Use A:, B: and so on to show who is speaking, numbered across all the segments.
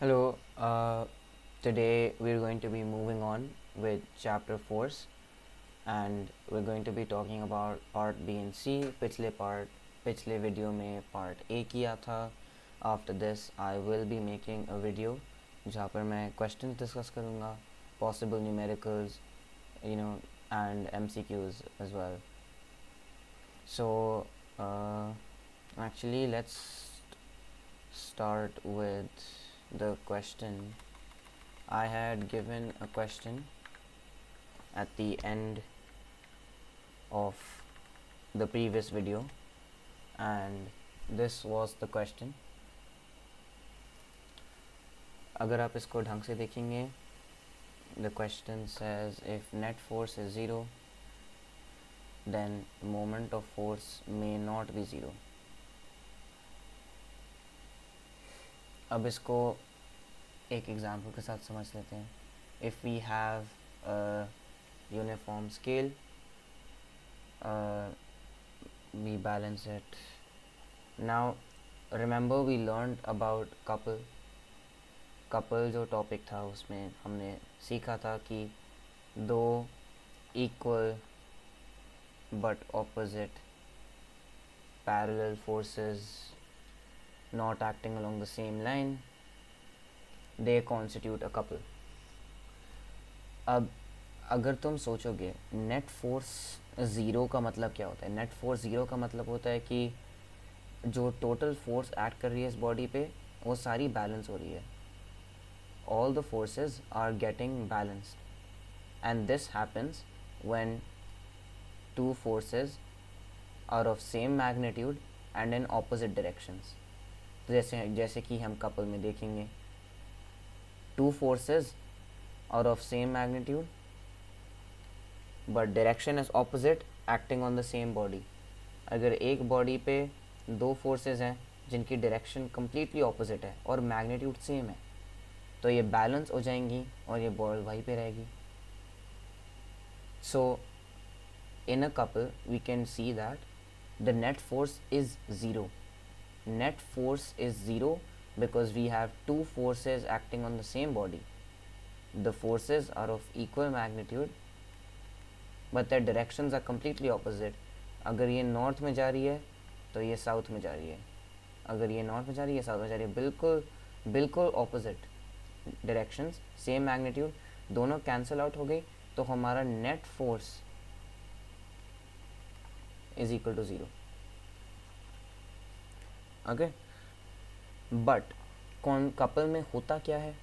A: Hello, today we're going to be moving on with chapter 4 and we're going to be talking about part B and C. पिछले video में part A किया था. After this I will be making a video जहाँ पर मैं questions discuss करूँगा, possible numericals, and MCQs as well. So actually let's start with the question. I had given a question at the end of the previous video and this was the question. अगर आप इसको ढंग से देखेंगे, the question says if net force is 0 then moment of force may not be 0. अब इसको एक example के साथ समझ लेते हैं. If we have a uniform scale, we balance it. Now remember we learned about couple जो टॉपिक था उसमें हमने सीखा था कि दो equal but opposite parallel forces not acting along the same line, they constitute a couple. अब अगर तुम सोचोगे नेट फोर्स ज़ीरो का मतलब क्या होता है, नेट फोर्स ज़ीरो का मतलब होता है कि जो टोटल फोर्स एक्ट कर रही है इस बॉडी पे वो सारी बैलेंस हो रही है. All the forces are getting balanced and this happens when two forces are of same magnitude and in opposite directions. जैसे कि हम कपल में देखेंगे, two forces are of same magnitude but direction is opposite acting on the same body. अगर एक body पे दो forces हैं जिनकी डायरेक्शन कम्प्लीटली ऑपोजिट है और मैग्नीट्यूड सेम है, तो ये बैलेंस हो जाएंगी और ये बॉल वहीं पे रहेगी. So in a couple we can see that the net force is zero. Net force is 0 because we have two forces acting on the same body. The forces are of equal magnitude but their directions are completely opposite. अगर ये north में जा रही है तो ये south में जा रही है, अगर ये नॉर्थ में जा रही है साउथ में जा रही है, बिल्कुल ऑपोजिट डायरेक्शंस, सेम मैग्नीट्यूड, दोनों कैंसिल आउट हो गई तो हमारा net force is equal to 0. Okay, but कौन कपल में होता क्या है?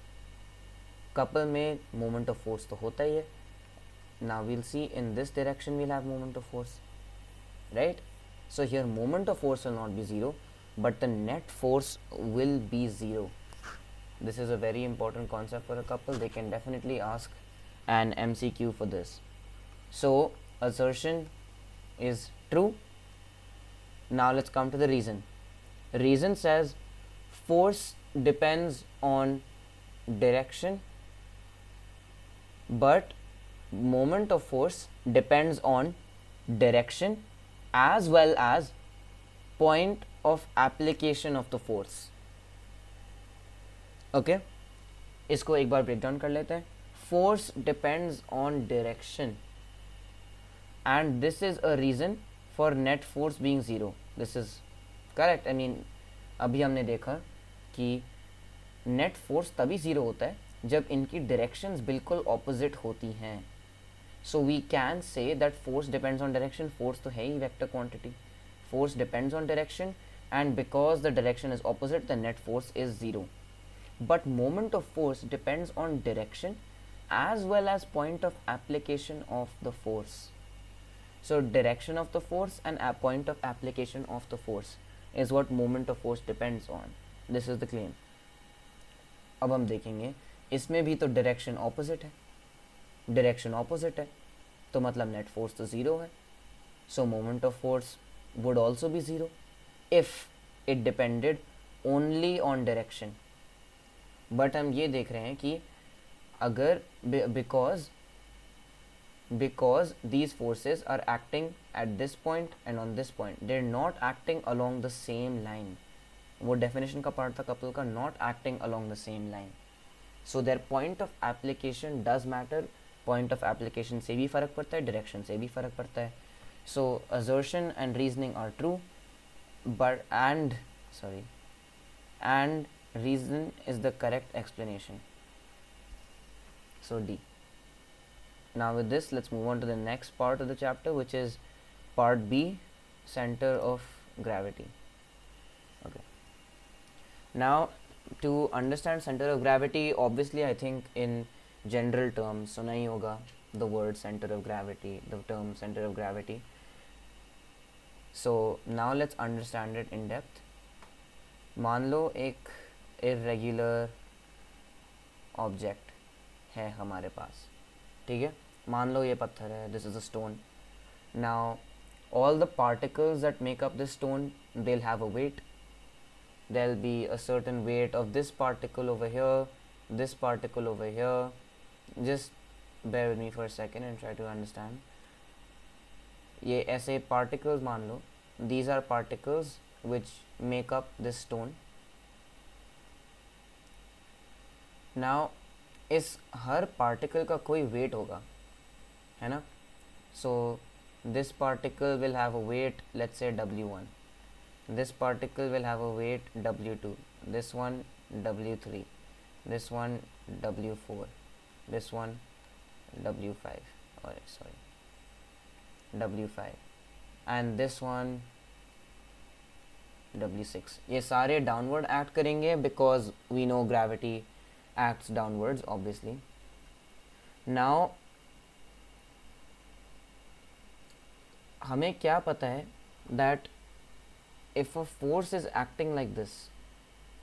A: कपल में मोमेंट ऑफ फोर्स तो होता ही है. Now we'll see in this direction we'll have moment of force, right? So here moment of force will not be 0 but the net force will be 0. This is a very important concept for a couple. They can definitely ask an MCQ for this. So assertion is true. Now let's come to the reason. Reason says force depends on direction but moment of force depends on direction as well as point of application of the force. Okay, इसको एक बार break down कर लेते हैं. Force depends on direction and this is a reason for net force being 0. This is correct. I mean अभी हमने देखा कि net force तभी ज़ीरो होता है जब इनकी डायरेक्शंस बिल्कुल ऑपोजिट होती हैं. So we can say that force depends on direction. Force तो है ही vector quantity. Force depends on direction and because the direction is opposite the net force is 0. But moment of force depends on direction as well as point of application of the force. So direction of the force and a point of application of the force is what moment of force depends on. This is the claim. अब हम देखेंगे इसमें भी तो direction opposite है. Direction opposite है तो मतलब नेट फोर्स तो 0 है. सो moment of force would also be 0 if it depended only on direction. But हम ये देख रहे हैं कि अगर because these forces are acting at this point and on this point, they're not acting along the same line. वो definition का part था कपल का, not acting along the same line. So their point of application does matter. Point of application से भी फ़र्क पड़ता है, direction से भी फ़र्क पड़ता है. सो assertion and reasoning are true, but and reason is the correct explanation. So D. Now with this, let's move on to the next part of the chapter, which is part B, center of gravity. Okay. Now to understand center of gravity, obviously I think in general terms सुना ही होगा the word center of gravity, the term center of gravity. So now let's understand it in depth. मान लो एक irregular object है हमारे पास, ठीक है. मान लो ये पत्थर है, this is a stone. Now all the particles that make up this stone, they'll have a weight. There'll be a certain weight of this particle over here, this particle over here. Just bear with me for a second and try to understand. ये ऐसे particles मान लो, these are particles which make up this stone. Now इस हर particle का कोई weight होगा, है ना. So this particle will have a weight, let's say W1. This particle will have a weight W2. This one W3. This one W4. This one W5. W5. And this one W6. ये सारे downward act करेंगे because we know gravity acts downwards, obviously. Now हमें क्या पता है that if a force is acting like this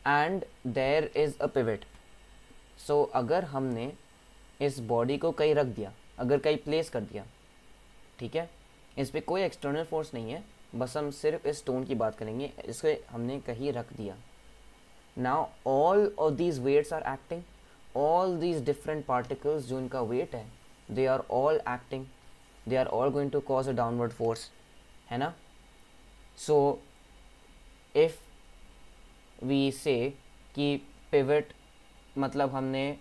A: and there is a pivot, so अगर हमने इस बॉडी को कहीं रख दिया, अगर कहीं प्लेस कर दिया, ठीक है, इस पे कोई एक्सटर्नल फोर्स नहीं है, बस हम सिर्फ इस स्टोन की बात करेंगे, इसको हमने कहीं रख दिया. Now all of these weights are acting, all these different particles जो इनका वेट है, they are all acting, they are all going to cause a downward force, है ना. सो इफ वी से कि पिवट मतलब हमने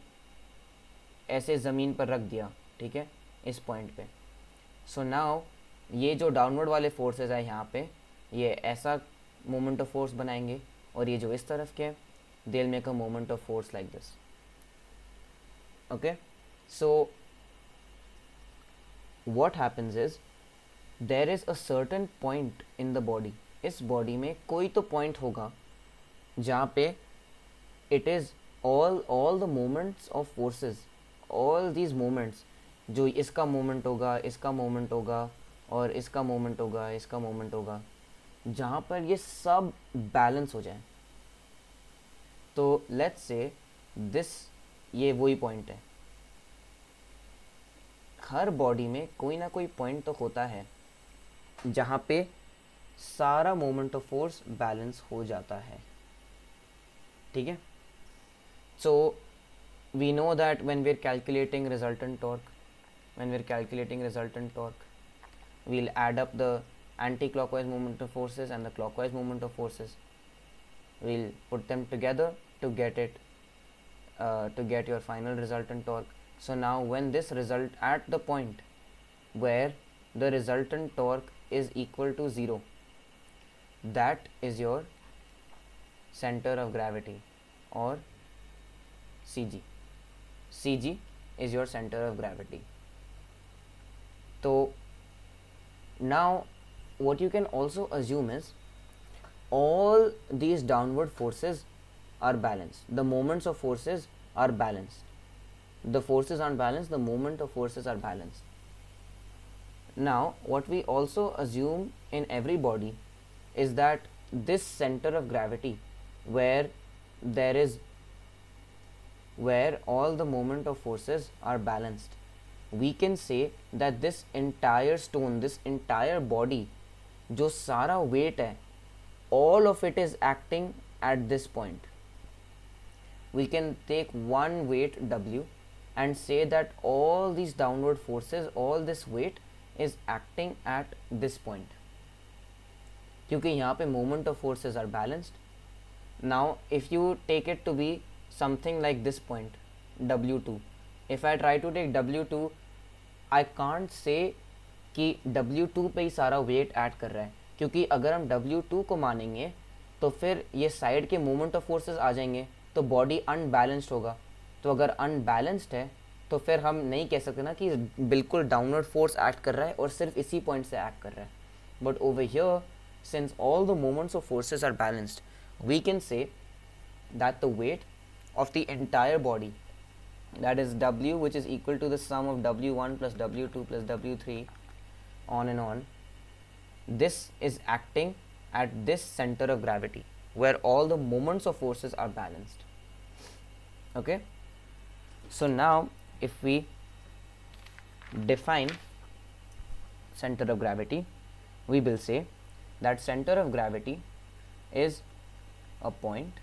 A: ऐसे ज़मीन पर रख दिया, ठीक है, इस पॉइंट पे. सो नाउ ये जो डाउनवर्ड वाले फोर्सेस है यहाँ पे, ये ऐसा मोमेंट ऑफ फोर्स बनाएंगे, और ये जो इस तरफ के they will make a moment of force like this. Okay. So what happens is there is a certain point in the body. इस बॉडी में कोई तो पॉइंट होगा जहाँ पे it is all the moments of forces, all these moments, जो इसका moment होगा, इसका मोमेंट होगा, और इसका मोमेंट होगा, इसका मोमेंट होगा, जहाँ पर ये सब बैलेंस हो जाए. तो लेट्स से दिस, ये वही पॉइंट है. हर बॉडी में कोई ना कोई पॉइंट तो होता है जहाँ पे सारा मोमेंट ऑफ फोर्स बैलेंस हो जाता है, ठीक है. So we know that when we're calculating resultant torque, we'll add up the anti-clockwise moment of forces and the clockwise moment of forces. We'll put them together to get it, to get your final resultant torque. So now when this result at the point where the resultant torque is equal to 0, that is your center of gravity, or CG. CG is your center of gravity. So now what you can also assume is all these downward forces are balanced. The moments of forces are balanced. The forces aren't balanced, the moment of forces are balanced. Now what we also assume in every body is that this center of gravity where all the moment of forces are balanced, we can say that this entire stone, this entire body, जो सारा weight है, all of it is acting at this point. We can take one weight W and say that all these downward forces, all this weight is acting at this point, क्योंकि यहाँ पे moment of forces are balanced. Now if you take it to be something like this point W2, if I try to take W2, I can't say कि W2 पे ही सारा wait add कर रहा है, क्योंकि अगर हम W2 को मानेंगे तो फिर ये साइड के मोमेंट ऑफ फोर्सेस आ जाएंगे, तो बॉडी अनबैलेंस्ड होगा. तो अगर अनबैलेंस्ड है तो फिर हम नहीं कह सकते ना कि बिल्कुल डाउनवर्ड फोर्स एक्ट कर रहा है और सिर्फ इसी पॉइंट से एक्ट कर रहा है. But over here, since all the moments of forces are balanced, we can say that the weight of the entire body, that is W, which is equal to the sum of W1 plus W2 plus W3 on and on, this is acting at this center of gravity where all the moments of forces are balanced. Okay, so now if we define center of gravity, we will say that center of gravity is a point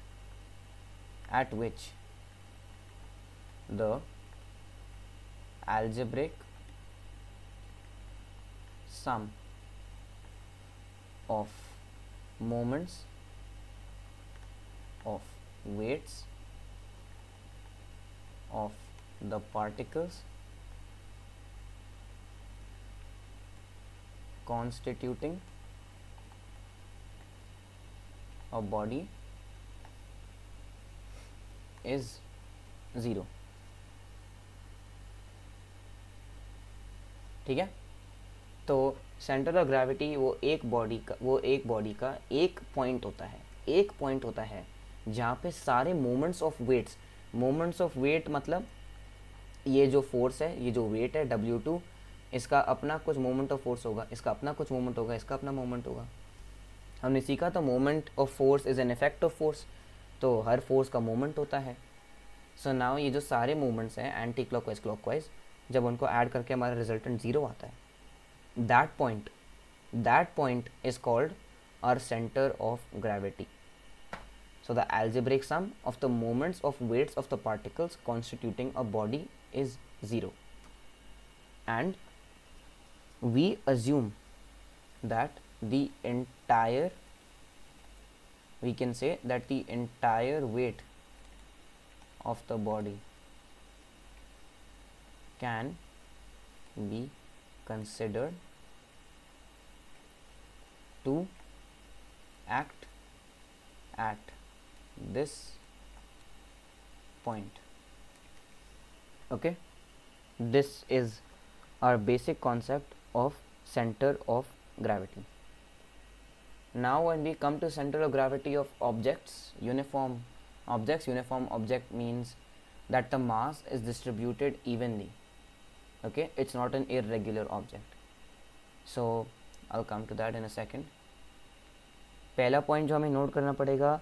A: at which the algebraic sum of moments of weights of the particles constituting a body is 0. ठीक है, तो centre of gravity वो एक body का एक point होता है जहाँ पे सारे मोमेंट्स ऑफ वेट मतलब ये जो फोर्स है, ये जो वेट है W2, इसका अपना कुछ मोमेंट ऑफ फोर्स होगा, इसका अपना कुछ मोमेंट होगा, इसका अपना मोमेंट होगा. हमने सीखा था moment of force is an effect of force, तो हर फोर्स का मोमेंट होता है. सो नाउ ये जो सारे मोमेंट्स हैं एंटी क्लॉकवाइज क्लॉकवाइज, जब उनको ऐड करके हमारा रिजल्टेंट 0 आता है, that point is called our centre of gravity. So the algebraic sum of the moments of weights of the particles constituting a body is 0, and we assume that the entire weight of the body can be considered to act at this point. Okay, this is our basic concept of center of gravity. Now when we come to center of gravity of uniform object means that the mass is distributed evenly. Okay, it's not an irregular object, so I'll come to that in a second. पहला point जो हमें note करना पड़ेगा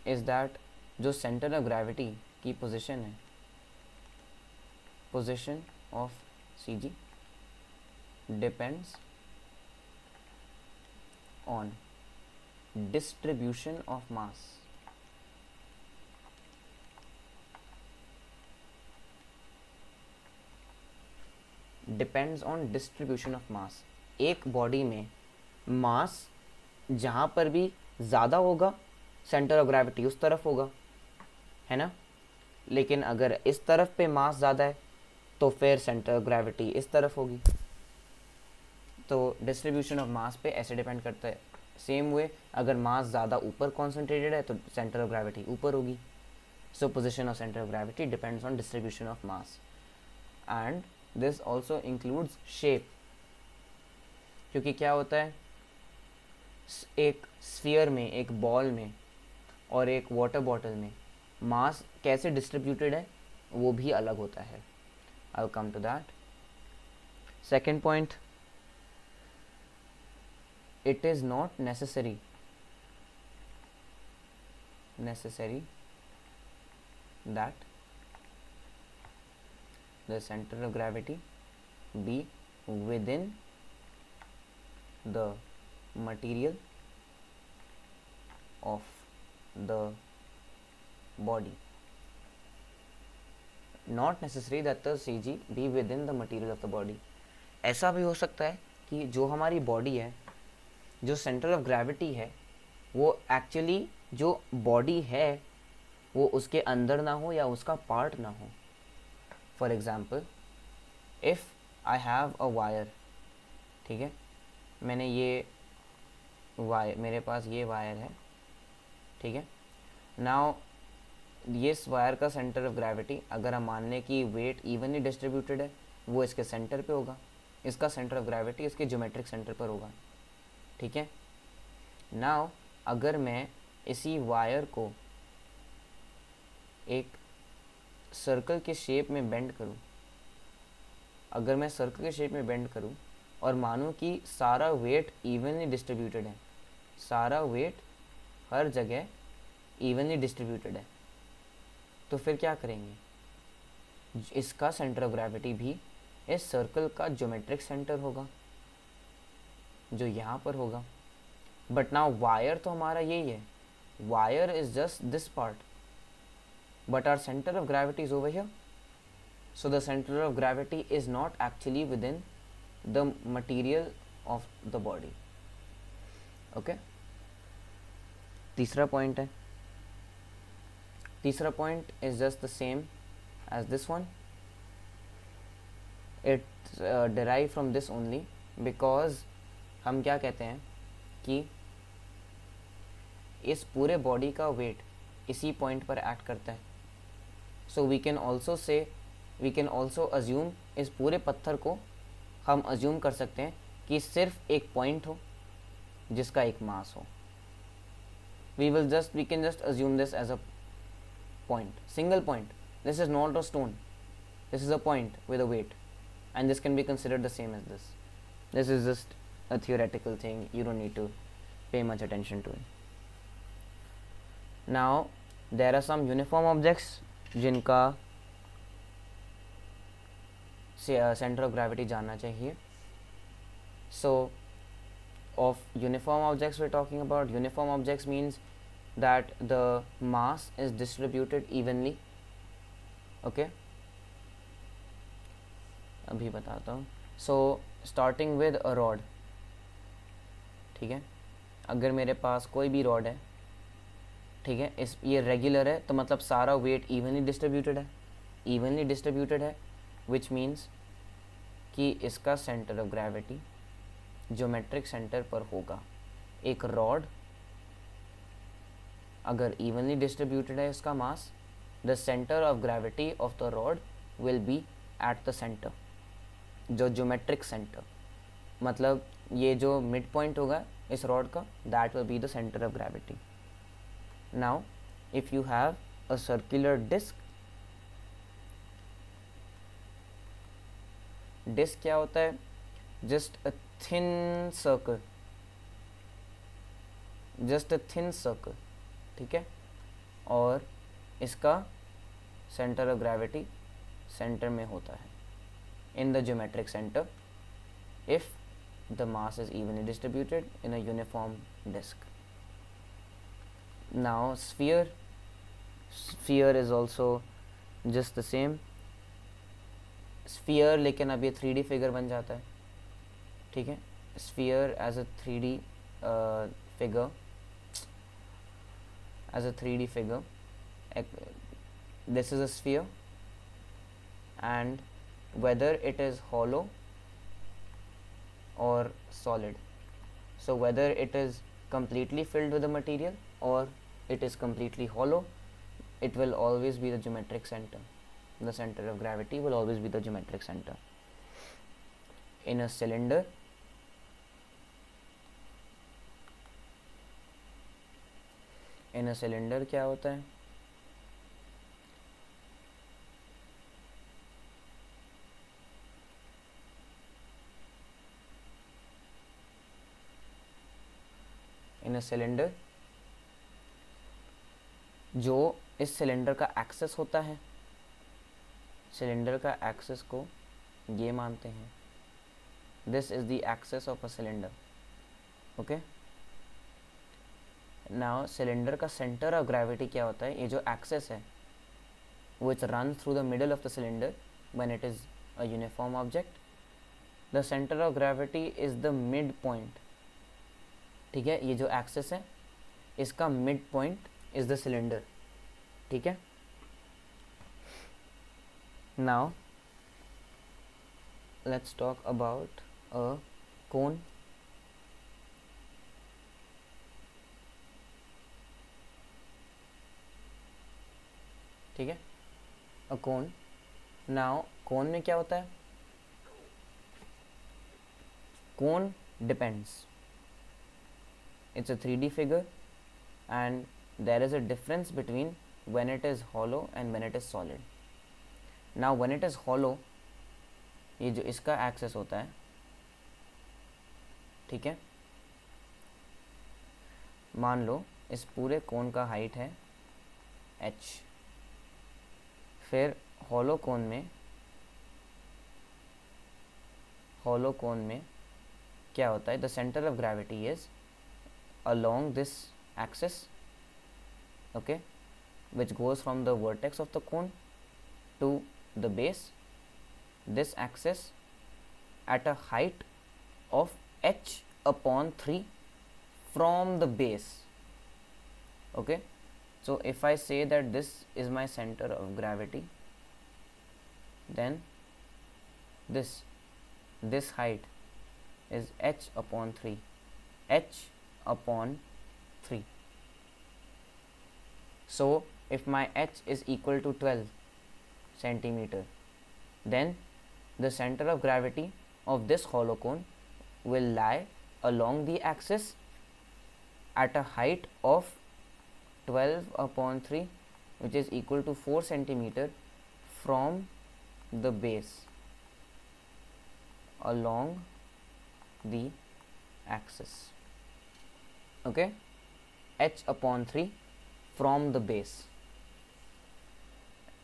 A: is that जो centre of gravity की position है, position of CG depends on distribution of mass. Depends on distribution of mass. एक body में मास जहाँ पर भी ज़्यादा होगा सेंटर ऑफ ग्रेविटी उस तरफ होगा, है ना. लेकिन अगर इस तरफ पे मास ज़्यादा है तो फिर सेंटर ऑफ ग्रेविटी इस तरफ होगी. तो डिस्ट्रीब्यूशन ऑफ मास पे ऐसे डिपेंड करता है. सेम वे अगर मास ज़्यादा ऊपर कॉन्सेंट्रेटेड है तो सेंटर ऑफ ग्रेविटी ऊपर होगी. So position of centre of gravity depends on distribution of mass. And this also includes shape, क्योंकि क्या होता है, एक स्फीयर में, एक बॉल में और एक वाटर बॉटल में मास कैसे डिस्ट्रीब्यूटेड है वो भी अलग होता है. I will come to that. Second point, it is not necessary that the centre of gravity be within the material of the body. Not necessary that the CG be within the material of the body. ऐसा भी हो सकता है कि जो हमारी body है, जो सेंटर ऑफ ग्रेविटी है, वो एक्चुअली जो बॉडी है वो उसके अंदर ना हो या उसका पार्ट ना हो. For example, if I have a wire, ठीक है, मैंने ये वायर, मेरे पास ये वायर है, ठीक है. नाउ ये इस वायर का सेंटर ऑफ ग्रेविटी, अगर हम मान लें कि वेट इवनली डिस्ट्रीब्यूटेड है, वो इसके सेंटर पे होगा. इसका सेंटर ऑफ ग्रेविटी इसके ज्योमेट्रिक सेंटर पर होगा, ठीक है. नाउ अगर मैं इसी वायर को एक सर्कल के शेप में बेंड करूं, अगर मैं सर्कल के शेप में बेंड करूं और मानूं कि सारा वेट इवनली डिस्ट्रीब्यूटेड है, सारा वेट हर जगह इवनली डिस्ट्रीब्यूटेड है, तो फिर क्या करेंगे, इसका सेंटर ऑफ ग्रेविटी भी इस सर्कल का ज्योमेट्रिक सेंटर होगा जो यहाँ पर होगा. बट नाउ वायर तो हमारा यही है, wire is just this part, but our center of gravity is over here. So the center of gravity is not actually within the material of the body. Okay. तीसरा point है, तीसरा point is just the same as this one. It's derived from this only because हम क्या कहते हैं कि इस पूरे बॉडी का वेट इसी पॉइंट पर एक्ट करता है. So we can also say, we can also assume, इस पूरे पत्थर को हम अज्यूम कर सकते हैं कि सिर्फ एक पॉइंट हो जिसका एक मास हो. We can just assume this as a point, single point. This is not a stone, this is a point with a weight, and this can be considered the same as this. This is just a theoretical thing, you don't need to pay much attention to it. Now there are some uniform objects जिनका centre of gravity जानना चाहिए. So of uniform objects we are talking about. Uniform objects means that the mass is distributed evenly. Okay, अभी बताता हूँ. So starting with a rod, ठीक है, अगर मेरे पास कोई भी रॉड है, ठीक है, इस ये रेगुलर है तो मतलब सारा वेट इवनली डिस्ट्रीब्यूटेड है, इवनली डिस्ट्रीब्यूटेड है, विच मीन्स कि इसका centre of gravity geometric centre पर होगा. एक रॉड अगर इवनली डिस्ट्रीब्यूटेड है इसका mass, the centre of gravity of the rod will be at the centre, जो ज्योमेट्रिक सेंटर, मतलब ये जो मिड पॉइंट होगा इस रॉड का, that will be the centre of gravity. Now if you have a circular disc, disc क्या होता है, just a thin circle, just a thin circle, ठीक है, और इसका सेंटर ऑफ ग्रेविटी सेंटर में होता है, in the geometric center, if the mass is evenly distributed in a uniform disc. Now sphere is also just the same. sphere लेकिन अब ये 3D फिगर बन जाता है, ठीक है. sphere as a 3D figure, as a 3D figure, this is a sphere, and whether it is hollow or solid, so whether it is completely filled with the material or it is completely hollow, it will always be the geometric center. The center of gravity will always be the geometric center. In a cylinder, क्या होता है, in a cylinder, जो इस cylinder का access होता है, cylinder का access को ये मानते हैं, this is the axis of a cylinder. Okay, now cylinder का सेंटर ऑफ ग्रेविटी क्या होता है, ये जो एक्सेस है which runs through the middle of the cylinder when it is a uniform object, the center of gravity is the mid point. ठीक है, ये जो एक्सेस है इसका mid point is the cylinder, ठीक है। Now let's talk about a cone. ठीक है, अ कोन। नाउ कोन में क्या होता है, कोन depends, it's a 3D figure and there is a difference between when it is hollow and when it is solid. Now when it is hollow, ये जो इसका access होता है, ठीक है, मान लो इस पूरे कोन का हाइट है h, फिर हॉलो कोन में क्या होता है, the centre of gravity is along this axis, okay, which goes from the vertex of the cone to the base. This axis at a height of h upon 3 from the base, okay. So if I say that this is my center of gravity, then this height is h upon 3, h upon 3. So if my h is equal to 12 centimeter, then the center of gravity of this hollow cone will lie along the axis at a height of 12 upon 3, which is equal to 4 centimeter from the base along the axis, okay, h upon 3 from the base.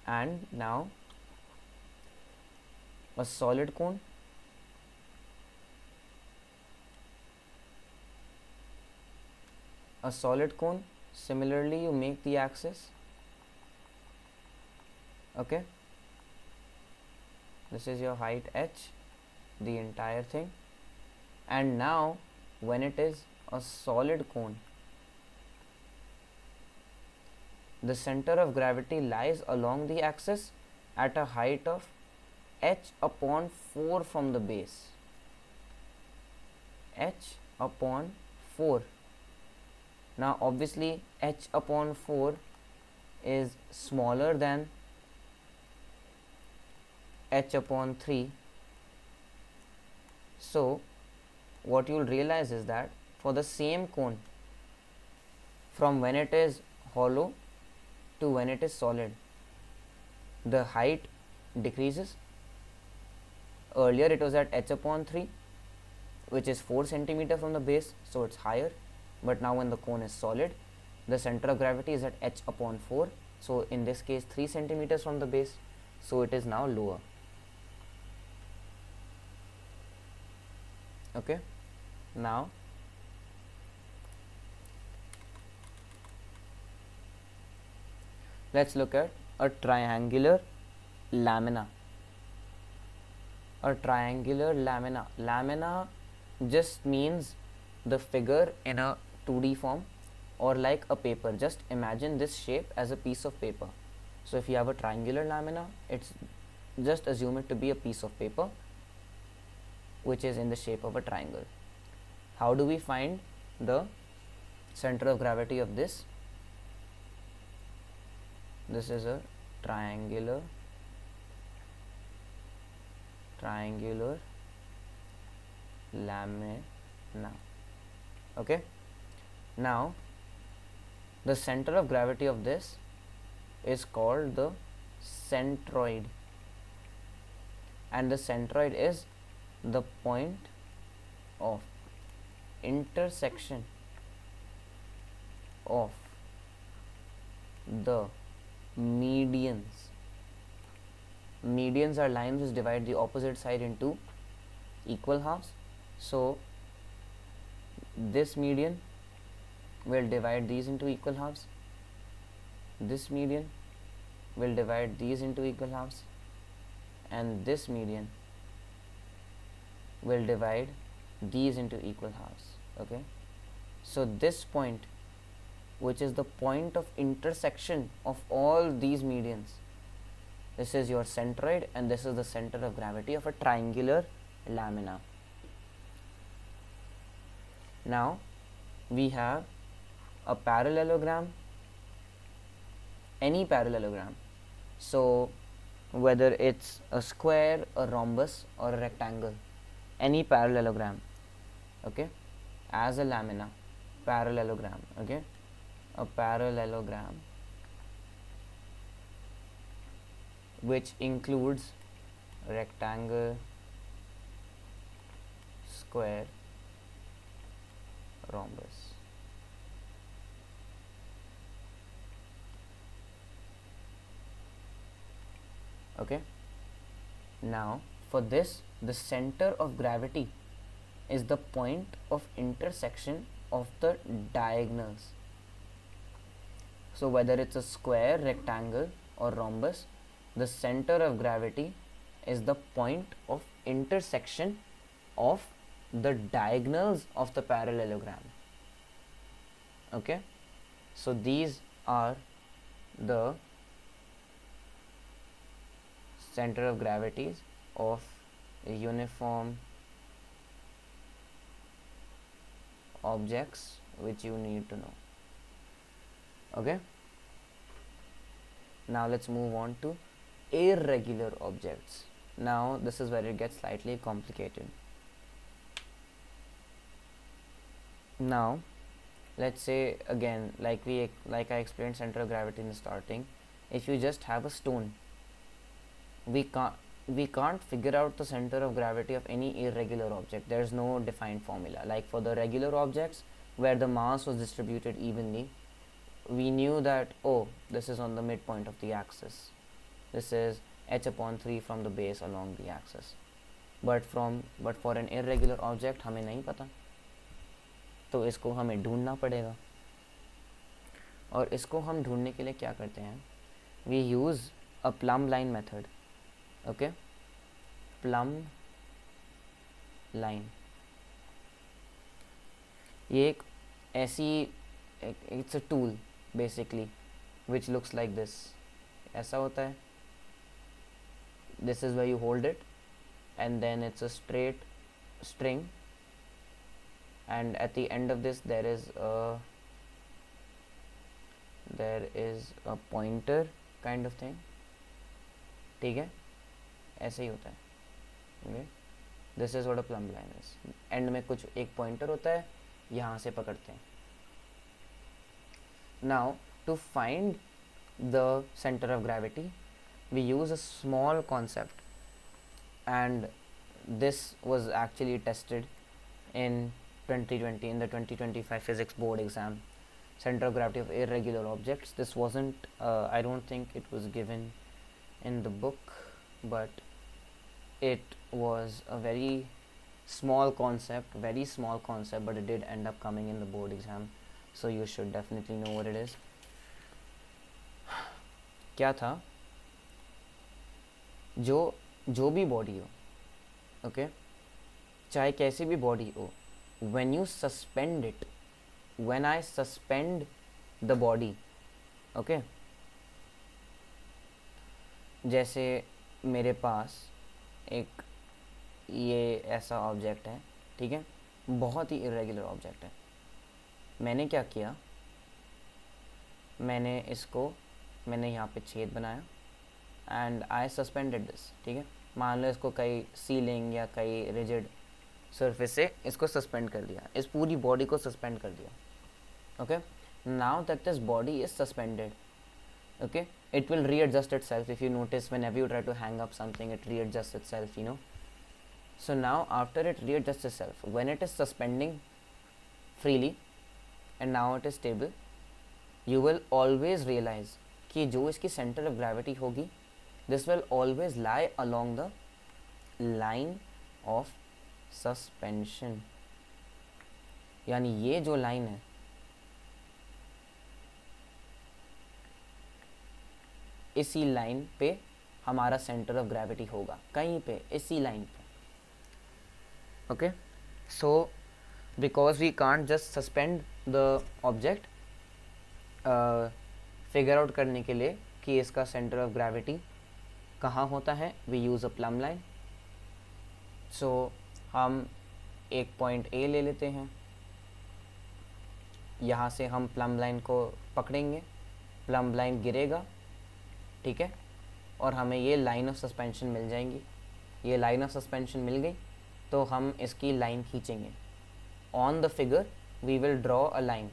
A: And now a solid cone, similarly you make the axis, okay, this is your height h, the entire thing. And now when it is a solid cone, the center of gravity lies along the axis at a height of h upon 4 from the base, h upon 4. Now obviously h upon 4 is smaller than h upon 3, so what you will realize is that for the same cone, from when it is hollow to when it is solid, the height decreases. Earlier it was at h upon 3, which is 4 centimeter from the base, so it's higher. But now when the cone is solid, the center of gravity is at h upon 4, so in this case 3 centimeters from the base, so it is now lower, okay. Now let's look at a triangular lamina. A triangular lamina, lamina just means the figure in a 2D form, or like a paper. Just imagine this shape as a piece of paper. So if you have a triangular lamina, it's just assume it to be a piece of paper which is in the shape of a triangle. How do we find the center of gravity of this? This is a triangular lamina, okay. Now the center of gravity of this is called the centroid, and the centroid is the point of intersection of the medians. Medians are lines which divide the opposite side into equal halves. So this median will divide these into equal halves, this median will divide these into equal halves, and this median will divide these into equal halves, okay. So this point which is the point of intersection of all these medians. This is your centroid and this is the center of gravity of a triangular lamina. Now we have a parallelogram, any parallelogram. So whether it's a square, a rhombus or a rectangle, any parallelogram, okay, as a lamina, parallelogram, okay, a parallelogram which includes rectangle, square, rhombus. Okay, now for this, the center of gravity is the point of intersection of the diagonals. So whether it's a square, rectangle or rhombus, the center of gravity is the point of intersection of the diagonals of the parallelogram. Okay, so these are the center of gravities of uniform objects which you need to know. Okay, now let's move on to irregular objects. Now this is where it gets slightly complicated. Now let's say again, like I explained center of gravity in the starting, if you just have a stone, we can't figure out the center of gravity of any irregular object. There's no defined formula. Like for the regular objects where the mass was distributed evenly, we knew that, oh, this is on the midpoint of the axis, this is h/3 from the base along the axis. But for an irregular object हमें नहीं पता, तो इसको हमें ढूंढना पड़ेगा. और इसको हम ढूंढने के लिए क्या करते हैं, we use a plumb line method. Okay, plumb line, ये एक ऐसी it's a tool basically which looks like this. ऐसा होता है. This is where you hold it and then it's a straight string, and at the end of this there is a pointer kind of thing. ठीक है, ऐसे ही होता है. Okay, this is what a plumb line is. And में कुछ एक pointer होता है, यहाँ से पकड़ते हैं. Now to find the center of gravity, we use a small concept, and this was actually tested in 2020 in the 2025 physics board exam. Center of gravity of irregular objects. This wasn't I don't think it was given in the book, but it was a very small concept, but it did end up coming in the board exam, so you should definitely know what it is. क्या था, जो भी body हो, okay, चाहे कैसी भी body हो, when you suspend it, when I suspend the body, okay, जैसे मेरे पास एक ये ऐसा ऑब्जेक्ट है, ठीक है, बहुत ही इरेगुलर ऑब्जेक्ट है. मैंने क्या किया, मैंने यहाँ पे छेद बनाया एंड आई सस्पेंडेड दिस. ठीक है, मान लो इसको कई सीलिंग या कई रिजिड सरफेस से इसको सस्पेंड कर दिया, इस पूरी बॉडी को सस्पेंड कर दिया. Okay, now that this body is suspended, okay, it will readjust itself. If you notice, whenever you try to hang up something, it readjusts itself, you know. So now after it readjusts itself, when it is suspending freely and now it is stable, you will always realize कि जो इसकी center of gravity होगी, this will always lie along the line of suspension. यानी ये जो line है, इसी line पे हमारा सेंटर ऑफ ग्रेविटी होगा, कहीं पे इसी लाइन पे. Okay, so because we can't just suspend the object, figure out करने के लिए कि इसका सेंटर ऑफ ग्रेविटी कहाँ होता है, we use a plumb line. So हम एक पॉइंट ए ले लेते हैं, यहाँ से हम प्लम लाइन को पकड़ेंगे, प्लम लाइन गिरेगा, ठीक है, और हमें ये लाइन ऑफ सस्पेंशन मिल जाएंगी. ये लाइन ऑफ सस्पेंशन मिल गई तो हम इसकी लाइन खींचेंगे. On the figure we will draw a line,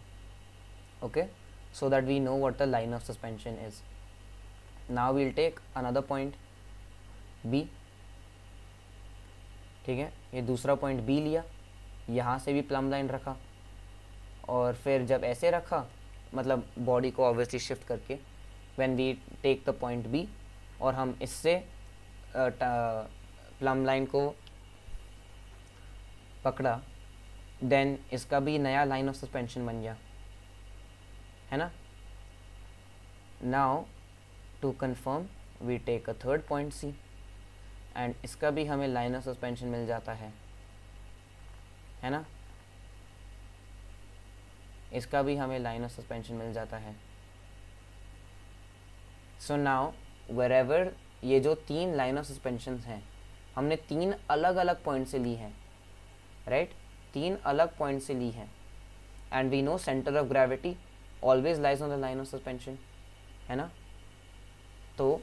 A: okay, so that we know what the line of suspension is. Now we'll take another point B, ठीक है, ये दूसरा पॉइंट B लिया, यहाँ से भी प्लम लाइन रखा, और फिर जब ऐसे रखा, मतलब बॉडी को ऑब्वियसली शिफ्ट करके, when we take the point B और हम इससे प्लम लाइन को पकड़ा, देन इसका भी नया लाइन ऑफ सस्पेंशन बन गया, है ना. Now to confirm we take a third point C and इसका भी हमें लाइन ऑफ सस्पेंशन मिल जाता है ना, इसका भी हमें लाइन ऑफ सस्पेंशन मिल जाता है. सो नाउ वेरेवर ये जो 3 लाइन ऑफ सस्पेंशन हैं हमने 3 अलग अलग पॉइंट से ली हैं, राइट, 3 अलग पॉइंट से ली हैं, and we know centre of gravity always lies on the line of suspension, है ना. तो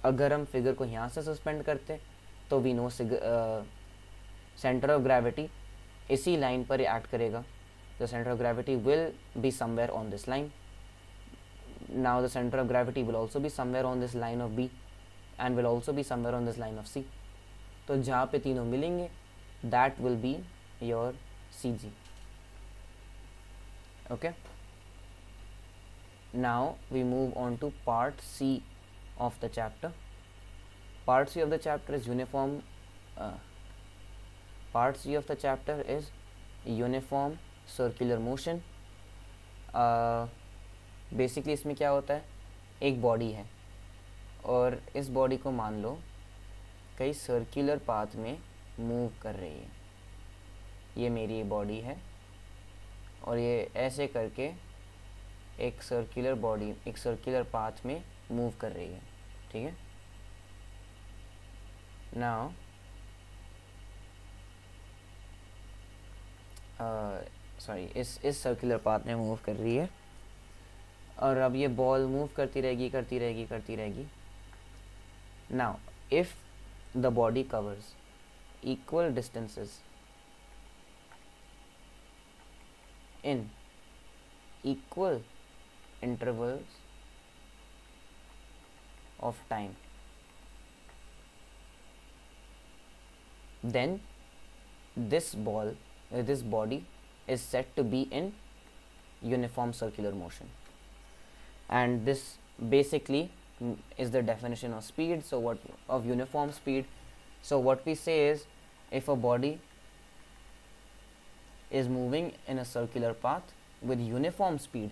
A: अगर हम फिगर को यहाँ से सस्पेंड करते तो we know centre of gravity इसी लाइन पर एक्ट करेगा. The centre of gravity will be somewhere on this line. Now the centre of gravity will also be somewhere on this line of B and will also be somewhere on this line of C. तो जहाँ पे तीनों मिलेंगे that will be your CG. Okay, now we move on to part C of the chapter. Part C of the chapter is uniform circular motion. Basically इसमें क्या होता है, एक बॉडी है और इस बॉडी को मान लो कई सर्कुलर पाथ में मूव कर रही है. ये मेरी बॉडी है और ये ऐसे करके एक सर्कुलर पाथ में मूव कर रही है, ठीक है. नाउ इस सर्कुलर पाथ में मूव कर रही है और अब ये बॉल मूव करती रहेगी. Now if the body covers equal distances in equal intervals of time, then this body is said to be in uniform circular motion. And this basically is the definition of speed. So of uniform speed. So what we say is, if a body is moving in a circular path with uniform speed,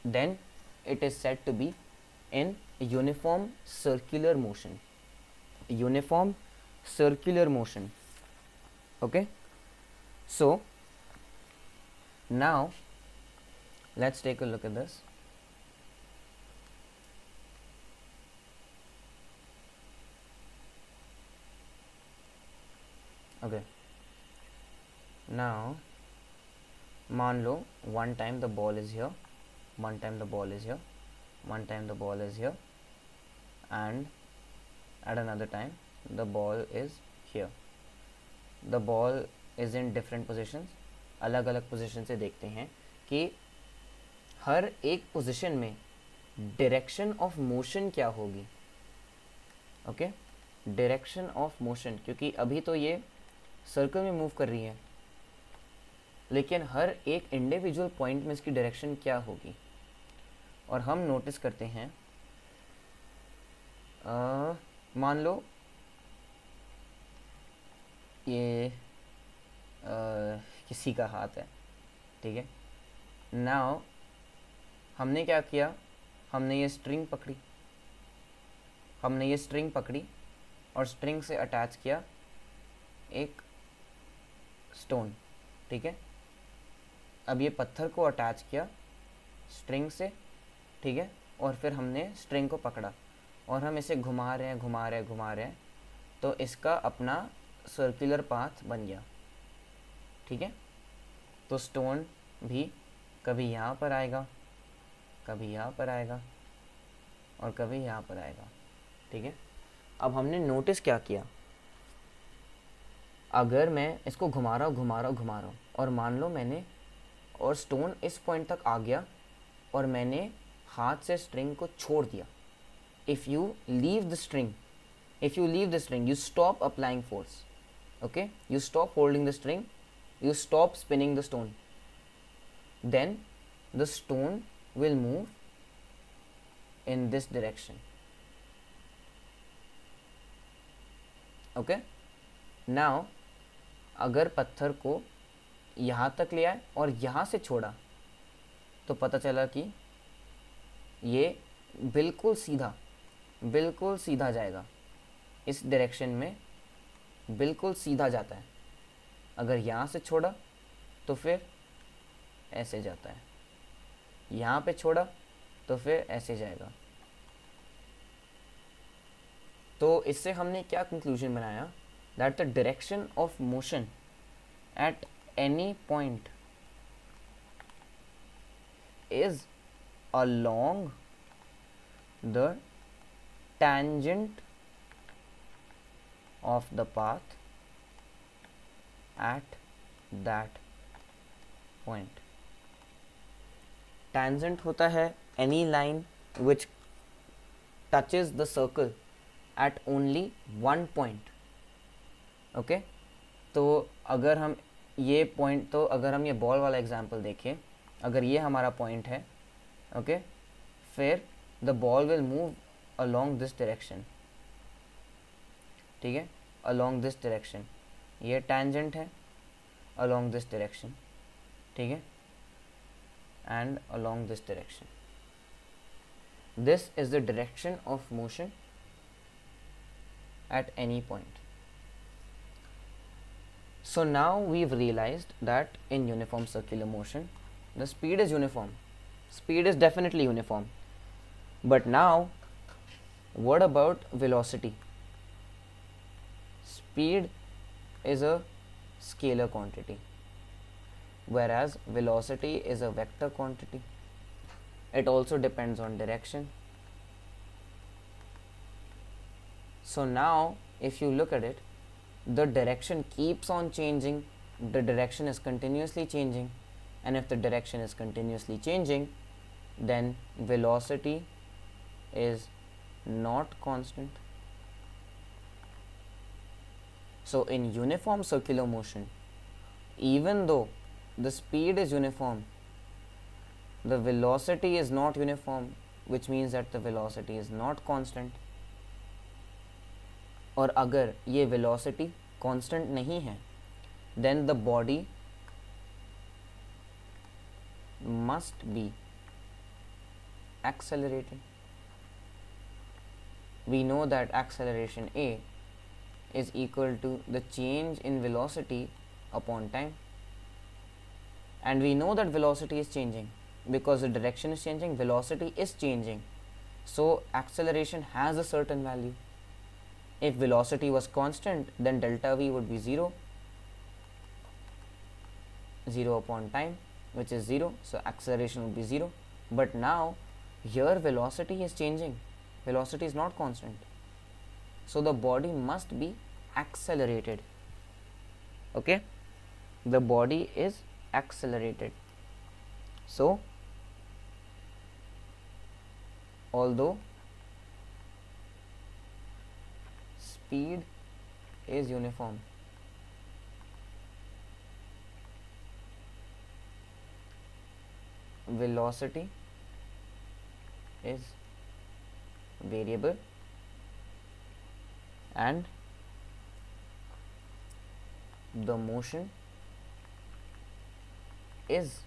A: then it is said to be in uniform circular motion. Okay, so now let's take a look at this. Okay, now मान लो one time the ball is here, one time the ball is here, one time the ball is here, and at another time the ball is here. The ball is in different positions. अलग अलग position से देखते हैं कि हर एक position में direction of motion क्या होगी. ओके, डायरेक्शन ऑफ मोशन, क्योंकि अभी तो ये सर्कल में मूव कर रही है, लेकिन हर एक इंडिविजुअल पॉइंट में इसकी डायरेक्शन क्या होगी. और हम नोटिस करते हैं, मान लो ये किसी का हाथ है, ठीक है. नाउ हमने क्या किया, हमने ये स्ट्रिंग पकड़ी और स्ट्रिंग से अटैच किया एक स्टोन, ठीक है. अब ये पत्थर को अटैच किया स्ट्रिंग से, ठीक है, और फिर हमने स्ट्रिंग को पकड़ा और हम इसे घुमा रहे हैं, तो इसका अपना सर्कुलर पाथ बन गया, ठीक है। तो स्टोन भी कभी यहाँ पर आएगा, कभी यहाँ पर आएगा और कभी यहाँ पर आएगा, ठीक है। अब हमने नोटिस क्या किया, अगर मैं इसको घुमा रहा हूँ और मान लो मैंने, और स्टोन इस पॉइंट तक आ गया और मैंने हाथ से स्ट्रिंग को छोड़ दिया, if you leave the string you stop applying force, okay, you stop holding the string, you stop spinning the stone, then the stone will move in this direction, okay. now अगर पत्थर को यहाँ तक ले आए और यहाँ से छोड़ा तो पता चला कि ये बिल्कुल सीधा जाएगा, इस डायरेक्शन में बिल्कुल सीधा जाता है। अगर यहाँ से छोड़ा तो फिर ऐसे जाता है, यहाँ पे छोड़ा तो फिर ऐसे जाएगा। तो इससे हमने क्या कंक्लूजन बनाया, that the direction of motion at any point is along the tangent of the path at that point. Tangent होता है any line which touches the circle at only one point, okay. तो अगर हम ये point, तो अगर हम ये बॉल वाला एग्जांपल देखें, अगर ये हमारा पॉइंट है, ओके, फिर the ball will move along this direction, ठीक है, अलोंग दिस डायरेक्शन, ये टेंजेंट है, अलोंग दिस डायरेक्शन, ठीक है, and along this direction, this is the direction of motion at any point. So now we've realized that in uniform circular motion the speed is uniform, speed is definitely uniform, but now what about velocity? Speed is a scalar quantity, whereas velocity is a vector quantity. It also depends on direction. So now if you look at it, the direction keeps on changing, the direction is continuously changing, and if the direction is continuously changing, then velocity is not constant. So in uniform circular motion, even though the speed is uniform, the velocity is not uniform, which means that the velocity is not constant. और अगर ये velocity constant नहीं है, then the body must be accelerated. We know that acceleration A is equal to the change in velocity upon time, and we know that velocity is changing because the direction is changing, velocity is changing, so acceleration has a certain value. If velocity was constant, then delta V would be 0 upon time, which is 0, so acceleration would be 0. But now here velocity is changing, velocity is not constant, so the body must be accelerated. Okay, the body is accelerated. So although speed is uniform, velocity is variable, and the motion is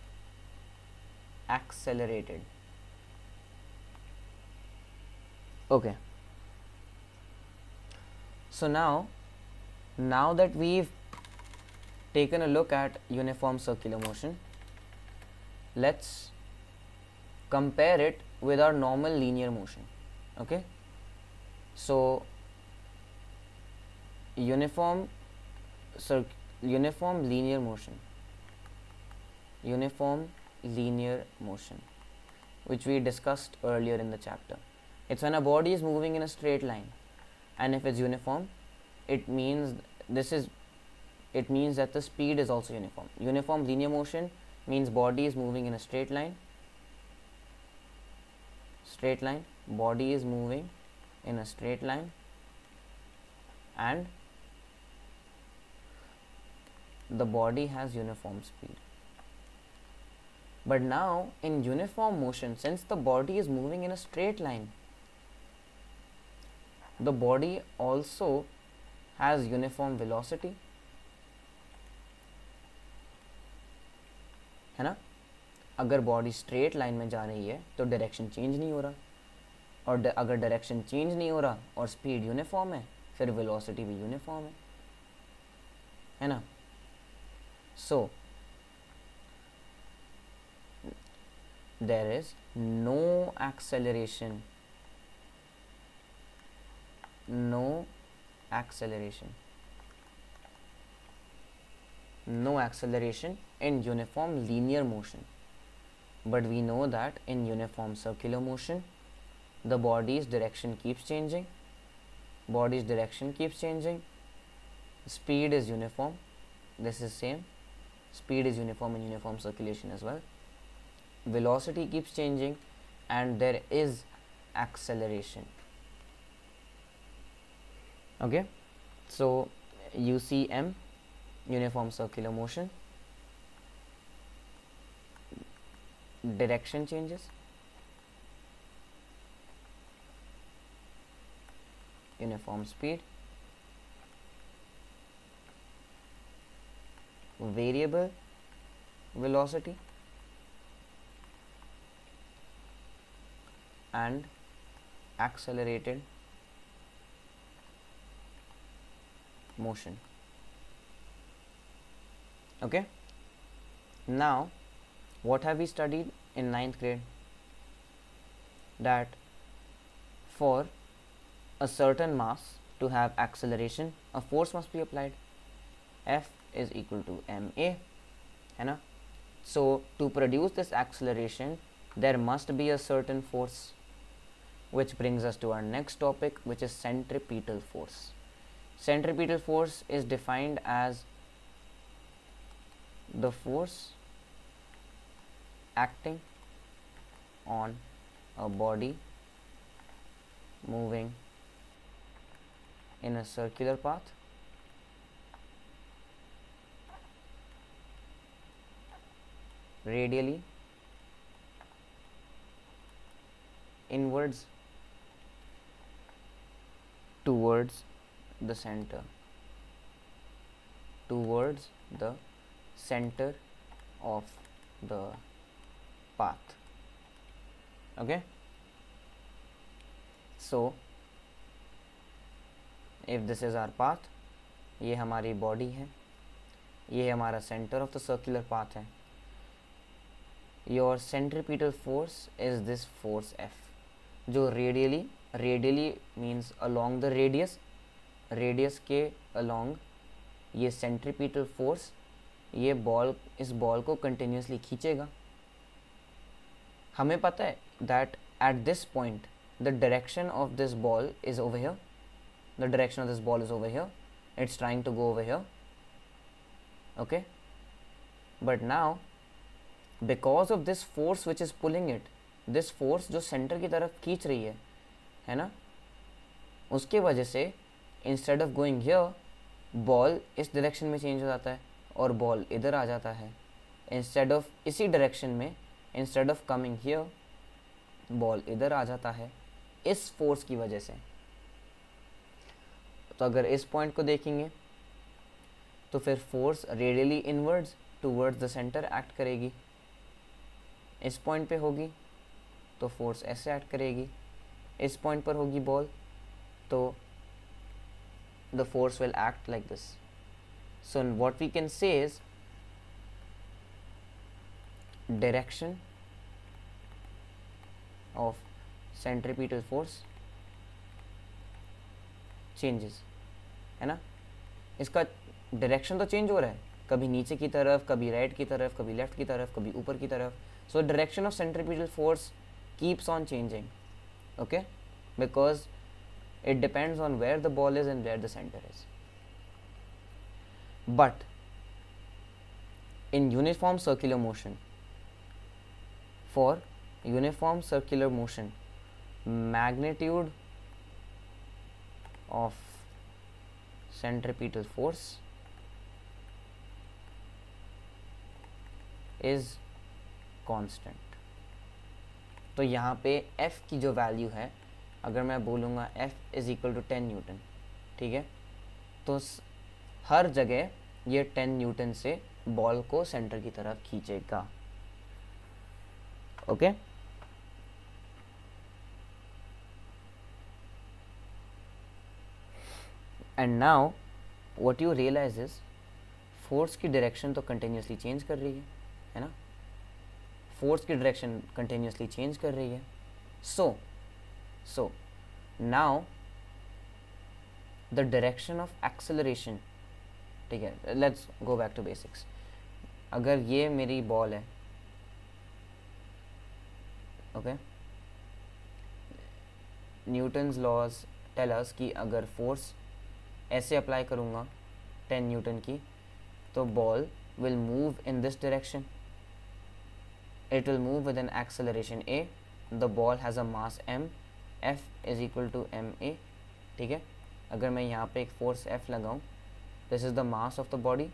A: accelerated. Okay, so now that we've taken a look at uniform circular motion, let's compare it with our normal linear motion. Okay, so uniform uniform linear motion, uniform linear motion, which we discussed earlier in the chapter. It's when a body is moving in a straight line, and if it's uniform, it means it means that the speed is also uniform. Uniform linear motion means body is moving in a straight line, body is moving in a straight line, and the body has uniform speed. But now in uniform motion, since the body is moving in a straight line, the body also has uniform velocity, है ना. अगर body straight line में जा रही है तो direction change नहीं हो रहा, और अगर डायरेक्शन चेंज नहीं हो रहा और स्पीड यूनिफॉर्म है, फिर वेलोसिटी भी यूनिफॉर्म है ना. सो there is no acceleration, no acceleration in uniform linear motion. But we know that in uniform circular motion, the body's direction keeps changing, speed is uniform, this is same, speed is uniform in uniform circulation as well, velocity keeps changing, and there is acceleration. Okay, so UCM, uniform circular motion, direction changes, uniform speed, variable velocity, and accelerated motion. Okay, now what have we studied in 9th grade? That for a certain mass to have acceleration, a force must be applied. F is equal to ma, है ना. So to produce this acceleration, there must be a certain force, which brings us to our next topic, which is centripetal force. Centripetal force is defined as the force acting on a body moving in a circular path radially inwards towards the center, of the path. Okay, so if this is our path, ये हमारी body है, ये हमारा centre of the circular path है. Your centripetal force is this force F, जो radially means along the radius के along ये centripetal force ये इस बॉल को कंटिन्यूसली खींचेगा. हमें पता है that at this point the direction of this ball is over here, it's trying to go over here. Okay, but now because of this force which is pulling it, this force जो centre की तरफ खींच रही है ना, उसके वजह से instead of going here, ball इस डायरेक्शन में चेंज हो जाता है और बॉल इधर आ जाता है. इंस्टेड ऑफ इसी डायरेक्शन में, instead of coming here, ball इधर आ जाता है इस फोर्स की वजह से. तो अगर इस पॉइंट को देखेंगे तो फिर force radially inwards towards the centre act करेगी. इस पॉइंट पे होगी तो फोर्स ऐसे एक्ट करेगी. इस पॉइंट पर होगी बॉल तो the force will act like this. So what we can say is of centripetal force changes, है ना. इसका डायरेक्शन तो चेंज हो रहा है, कभी नीचे की तरफ, कभी राइट की तरफ, कभी लेफ्ट की तरफ, कभी ऊपर की तरफ. So direction of centripetal force keeps on changing, okay, because it depends on where the ball is and where the center is. But in uniform circular motion, for uniform circular motion, magnitude of centripetal force is constant. तो यहाँ पे F की जो value है, अगर मैं बोलूँगा F is equal to 10 newton, ठीक है, तो हर जगह ये 10 न्यूटन से बॉल को सेंटर की तरफ खींचेगा. Okay. And now what you realize is force की डायरेक्शन तो कंटिन्यूसली चेंज कर रही है ना. फोर्स की डायरेक्शन कंटिन्यूसली चेंज कर रही है. So now the direction of acceleration, ठीक है, let's go back to basics. अगर ये मेरी बॉल है, okay, Newton's laws tell us कि अगर फोर्स ऐसे अप्लाई करूँगा 10 न्यूटन की, तो ball will move in this direction. It will move with an acceleration a. The ball has a mass m. F is equal to ma. ठीक है. अगर मैं यहाँ पे एक फोर्स F लगाऊँ, this is the mass of the body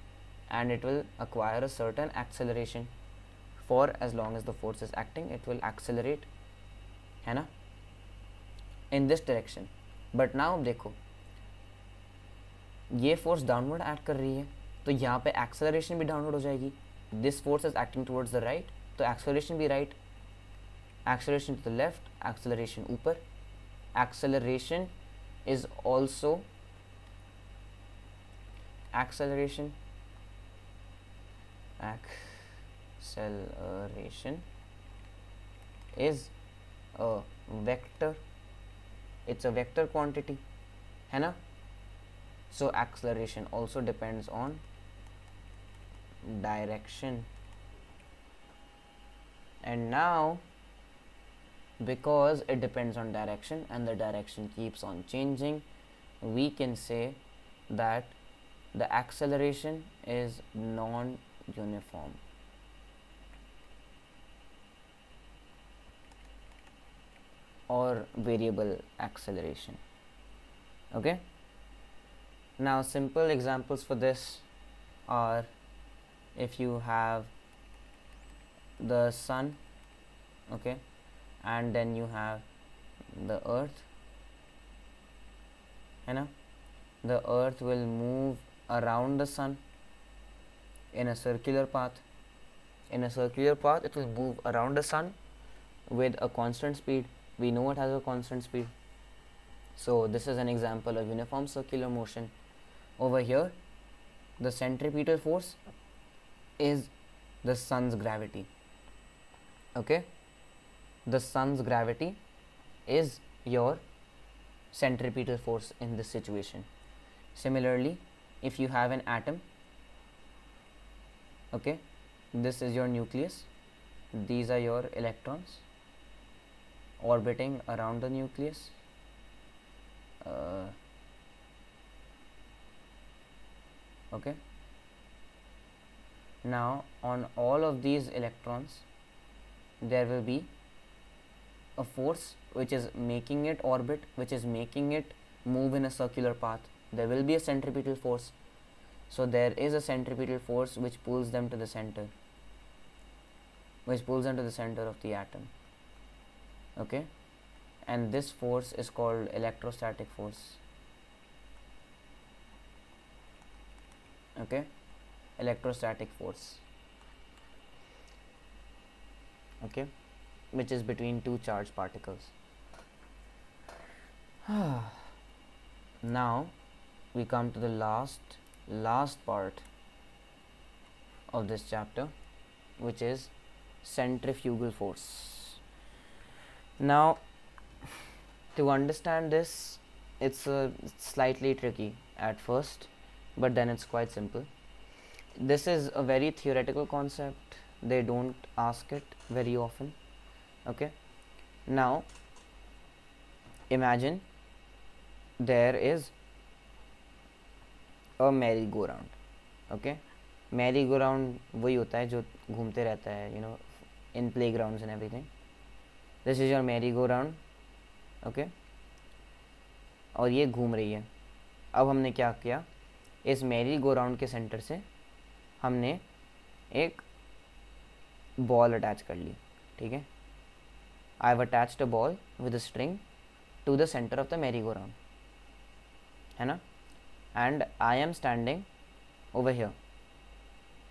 A: and it will acquire a certain acceleration. For as long as the force is acting, it will accelerate, है ना, in this direction. But now देखो, ये force downward act कर रही है, तो यहाँ पे एक्सेलरेशन भी डाउनवर्ड हो जाएगी. This force is acting towards the right, तो एक्सेलरेशन भी right, acceleration to the left, acceleration ऊपर. Acceleration is also acceleration is a vector, it's a vector quantity, है ना. So acceleration also depends on direction. And now because it depends on direction and the direction keeps on changing, we can say that the acceleration is non-uniform. Or variable acceleration. Okay. Now simple examples for this are, if you have the sun, okay, and then you have the earth, you know, the earth will move around the sun in a circular path. In a circular path, it will move around the sun with a constant speed. We know it has a constant speed. So this is an example of uniform circular motion. Over here, the centripetal force is the sun's gravity. Okay, the sun's gravity is your centripetal force in this situation. Similarly, if you have an atom, okay, this is your nucleus, these are your electrons orbiting around the nucleus. Okay, now on all of these electrons there will be a force which is making it orbit, which is making it move in a circular path. There will be a centripetal force. So there is a centripetal force which pulls them to the center, of the atom. Okay, and this force is called electrostatic force. Okay, electrostatic force. Okay, which is between two charged particles. Now we come to the last part of this chapter, which is centrifugal force. Now, to understand this, it's slightly tricky at first, but then it's quite simple. This is a very theoretical concept. They don't ask it very often. Okay, now imagine there is a merry go round. Okay, Mary go round वही होता है जो घूमते रहता है, you know, in play grounds and everything. This is your Mary go round. Okay, और ये घूम रही है. अब हमने क्या किया, इस मैरी गो राउंड के सेंटर से हमने एक बॉल अटैच कर ली. ठीक है, I have attached a ball with a string to the centre of the merry go round, है ना, and I am standing over here.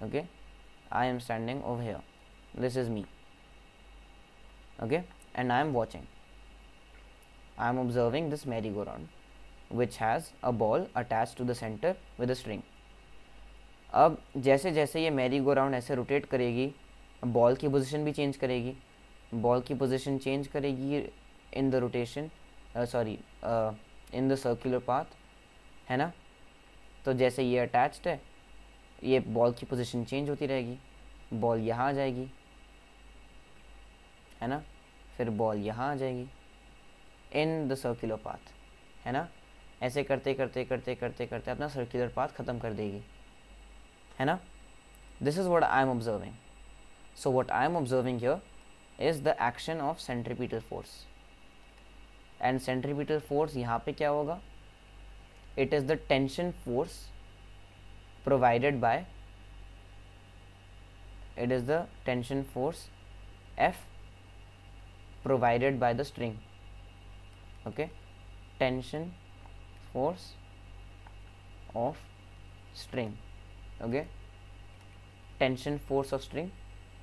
A: Okay, I am standing over here. This is me. Okay, and I am watching. I am observing this merry-go-round which has a ball attached to the center with a string. अब जैसे जैसे ये Mary go round ऐसे rotate करेगी, ball की position भी change करेगी. Ball की पोजीशन चेंज करेगी in the rotation, sorry, in the circular path, है ना. तो जैसे ये अटैच्ड है, ये बॉल की पोजीशन चेंज होती रहेगी. बॉल यहाँ आ जाएगी, है ना, फिर बॉल यहाँ आ जाएगी इन द सर्कुलर पाथ, है ना. ऐसे करते करते करते करते करते अपना सर्कुलर पाथ ख़त्म कर देगी, है ना. This is what I am observing. So what I am observing here is the action of centripetal force. And centripetal force यहाँ पे क्या होगा, it is the tension force provided by, it is the tension force F provided by the string. Okay, tension force of string. Okay, tension force of string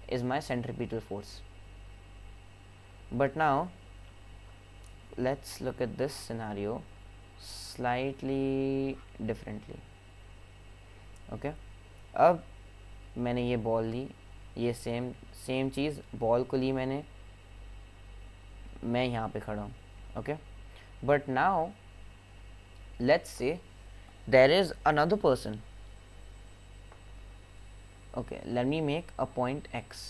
A: is my centripetal force. But now let's look at this scenario slightly differently. Okay, अब मैंने ये ball ली, ये same चीज़ ball को ली मैंने, मैं यहाँ पे खड़ा हूँ. Okay, but now let's say there is another person. Okay, let me make a point X.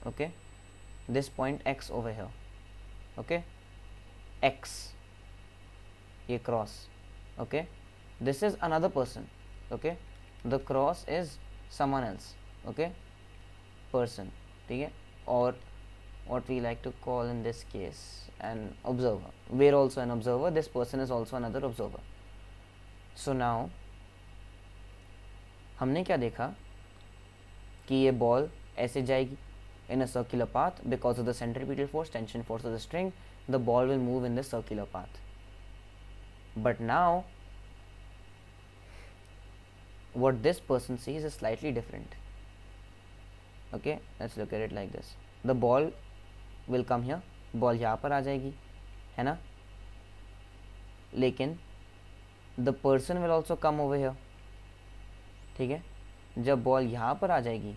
A: Okay, this point X over here. Okay, X, ये cross. Okay, this is another person. Okay, the cross is someone else. Okay, person. ठीक है, or what we like to call in this case an observer. We are also an observer. This person is also another observer. So now हमने क्या देखा कि ये ball ऐसे जाएगी in a circular path because of the centripetal force, tension force of the string. The ball will move in this circular path. But now what this person sees is slightly different. Okay, let's look at it like this. The ball will come here, ball यहाँ पर आ जाएगी, है ना, लेकिन the person will also come over here. ठीक है, जब ball यहाँ पर आ जाएगी,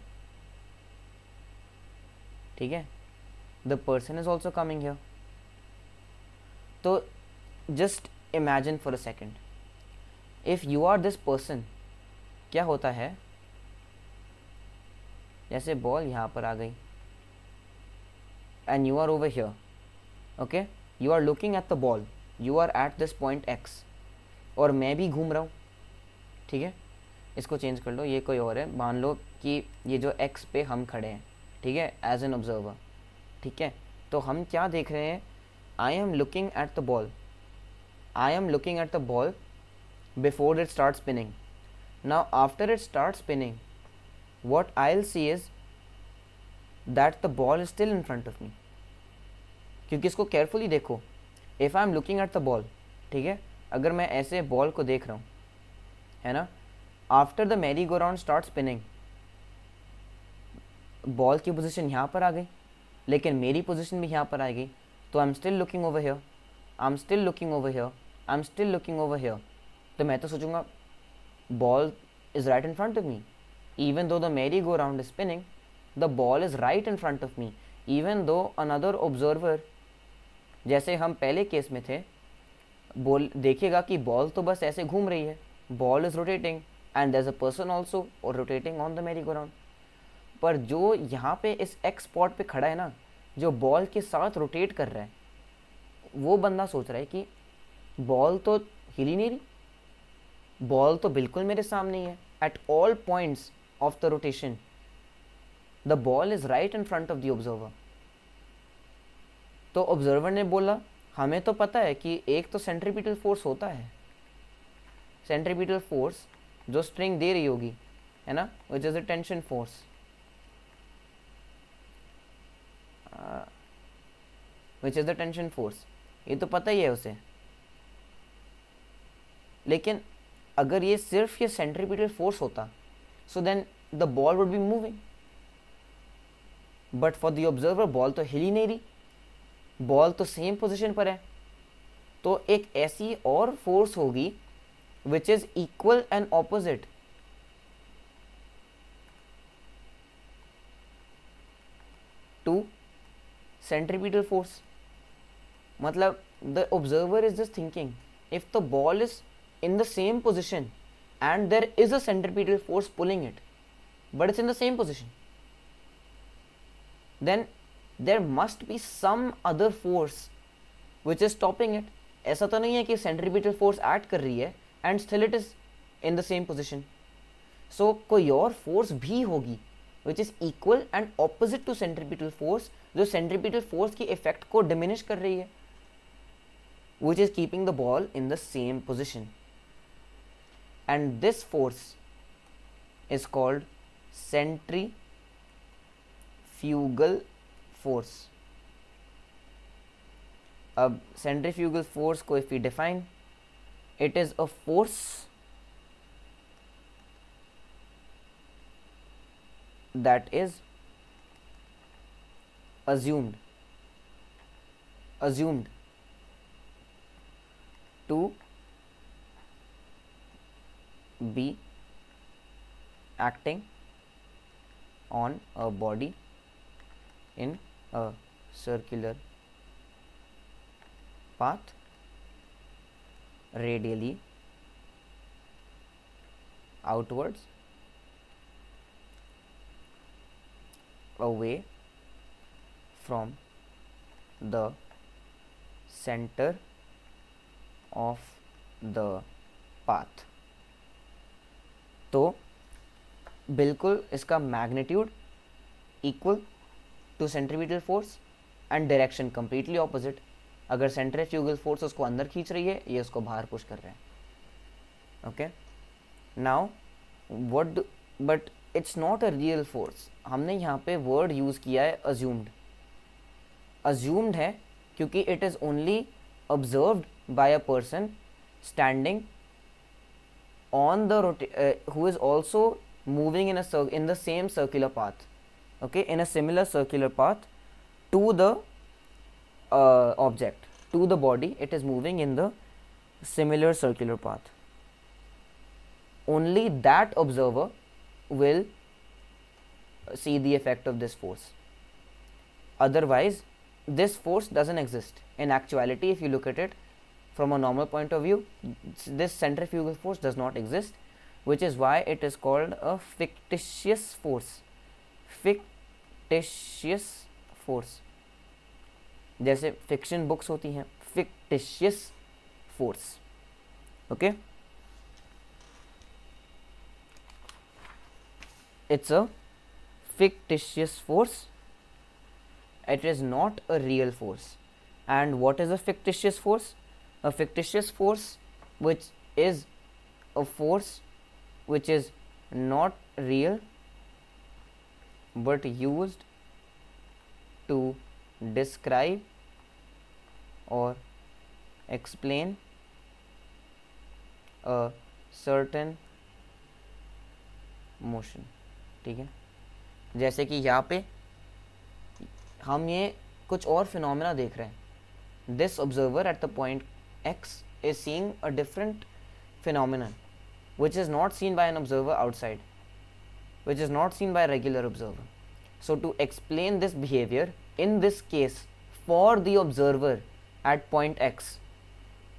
A: ठीक है, the person is also coming here. तो just imagine for a second, if you are this person, क्या होता है, जैसे बॉल यहाँ पर आ गई and you are over here. Okay, you are looking at the ball, you are at this point x, और मैं भी घूम रहा हूँ. ठीक है, इसको चेंज कर लो, ये कोई और है. मान लो कि ये जो एक्स पे हम खड़े हैं, ठीक है, एज एन ऑब्जर्वर. ठीक है, तो हम क्या देख रहे हैं, I am looking at the ball, I am looking at the ball before it start spinning. Now after it starts spinning, what I'll see is that the ball is still in front of me. क्योंकि इसको carefully देखो, if I'm looking at the ball, ठीक है, अगर मैं ऐसे ball को देख रहा हूँ, है ना, after the merry go round starts spinning, ball की पोजीशन यहाँ पर आ गई, लेकिन मेरी पोजीशन भी यहाँ पर आ गई. तो I'm still looking over here, I'm still looking over here, I'm still looking over here. तो मैं तो सोचूंगा ball is right in front of me. Even though the merry-go-round is spinning, the ball is right in front of me. Even though another observer जैसे हम पहले case में थे, ball देखेगा कि बॉल तो बस ऐसे घूम रही है, ball is rotating and there is a person also और rotating on the merry go round. पर जो यहाँ पे इस एक्स स्पॉट पे खड़ा है ना, जो बॉल के साथ रोटेट कर रहा है, वो बंदा सोच रहा है कि बॉल तो हिल ही नहीं रही, बॉल तो बिल्कुल मेरे सामने ही है, at all points of the rotation the ball is right in front of the observer. तो ऑब्जर्वर ने बोला हमें तो पता है कि एक तो सेंट्रीपिटल फोर्स होता है, सेंट्रीपिटल फोर्स जो स्ट्रिंग दे रही होगी, है ना, which is the tension force, which is the tension force, ये तो पता ही है उसे। लेकिन अगर ये सिर्फ ये सेंट्रीपिटल फोर्स होता, so then the ball would be moving, but for the observer ball तो हिल ही नहीं रही, बॉल तो सेम पोजीशन पर है। तो एक ऐसी और फोर्स होगी which is equal and opposite to centripetal force. मतलब the observer is just thinking if the ball is in the same position and there is a centripetal force pulling it, but it's in the same position, then there must be some other force which is stopping it. ऐसा तो नहीं है कि centripetal force act कर रही है and still it is in the same position. So कोई और force भी होगी which is equal and opposite to centripetal force, जो centripetal force की effect को diminish कर रही है, which is keeping the ball in the same position, and this force is called centrifugal force. अब centrifugal force को if we define, it is a force that is assumed to be acting on a body in a circular path radially outwards away from the center of the path. तो बिल्कुल इसका magnitude equal to centripetal force and direction completely opposite. अगर centrifugal force उसको अंदर खींच रही है, ये उसको बाहर पुश कर रहे हैं। Okay, now what, but it's not a real force. हमने यहाँ पे वर्ड यूज़ किया है अज्यूम्ड। अज्यूम्ड है क्योंकि it is only observed by a person standing on the who is also moving in the same circular path, okay, in a similar circular path to the object, to the body. It is moving in the similar circular path. Only that observer will see the effect of this force. Otherwise this force doesn't exist. In actuality, if you look at it from a normal point of view, this centrifugal force does not exist, which is why it is called a fictitious force. Fictitious force, जैसे fiction books होती हैं, fictitious force. Okay, it's a fictitious force. It is not a real force. And what is a fictitious force? A fictitious force which is a force which is not real but used to describe or explain a certain motion. ठीक है, जैसे कि यहाँ पे हम ये कुछ और फिनोमेना देख रहे हैं। This observer at the point x is seeing a different phenomenon which is not seen by an observer outside, which is not seen by a regular observer. So to explain this behavior in this case for the observer at point X.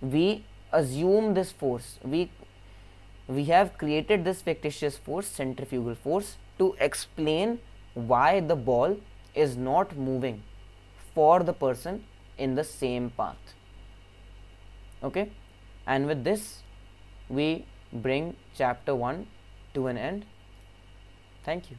A: We assume this force. We have created this fictitious force, centrifugal force, to explain why the ball is not moving for the person in the same path. Okay, and with this we bring chapter 1 to an end. Thank you.